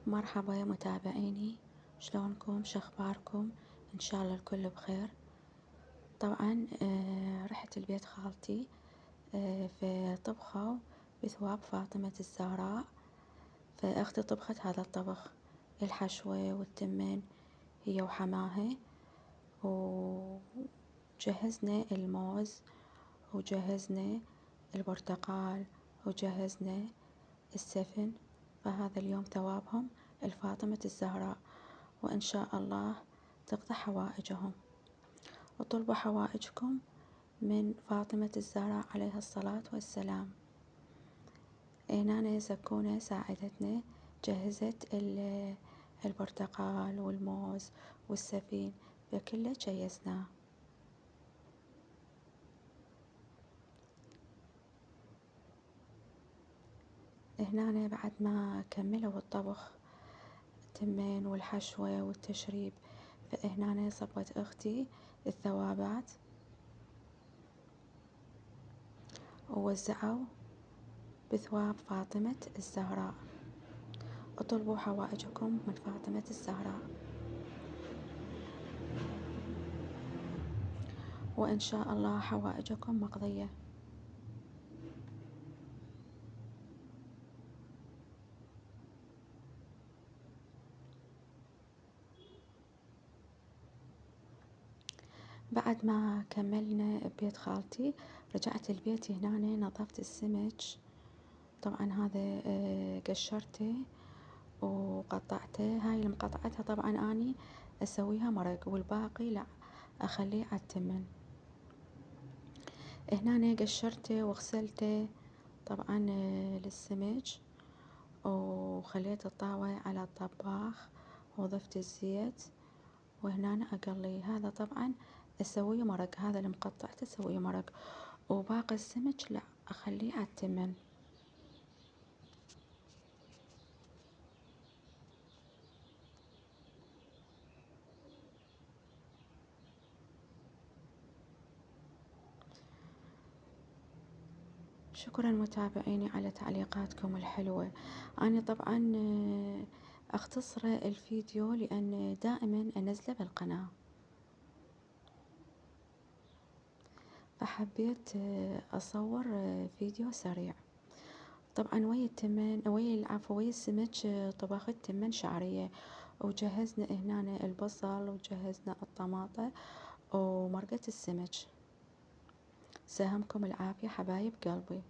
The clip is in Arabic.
مرحبا يا متابعيني، شلونكم؟ شخباركم؟ إن شاء الله الكل بخير. طبعا رحت لبيت خالتي، فطبخوا بثواب فاطمة الزهراء. فأختي طبخت هذا الطبخ، الحشوة والتمن هي وحماها، وجهزنا الموز وجهزنا البرتقال وجهزنا السفن. فهذا اليوم ثوابهم الفاطمة الزهراء، وإن شاء الله تقضى حوائجهم. وطلبوا حوائجكم من فاطمة الزهراء عليها الصلاة والسلام. هنا سكونة ساعدتنا، جهزت البرتقال والموز والسفين، فكله جيزناه. هنا بعد ما كملوا الطبخ التمين والحشوة والتشريب، فهنا صبت أختي الثوابات ووزعوا بثواب فاطمة الزهراء. اطلبوا حوائجكم من فاطمة الزهراء، وإن شاء الله حوائجكم مقضية. بعد ما كملنا ببيت خالتي، رجعت البيت. هنا نظفت السمك. طبعا هذا قشرته وقطعته. هاي اللي مقطعتها طبعا اني اسويها مرق، والباقي لا، اخليه على التمن. هنا قشرته وغسلته طبعا للسمك، وخليت الطاوة على الطباخ وضفت الزيت، وهنا اقلي. هذا طبعا اسويه مرق، هذا اللي مقطعته اسويه مرق، وباقي السمك لا، اخليه على التمن. شكرا متابعيني على تعليقاتكم الحلوة. أنا طبعا أختصر الفيديو لأن دائما أنزله بالقناة، فحبيت أصور فيديو سريع. طبعا ويا التمن ويا السمك طبخت تمن شعرية، وجهزنا هنا البصل وجهزنا الطماطة ومرقة السمك. ساهمكم العافية حبايب قلبي.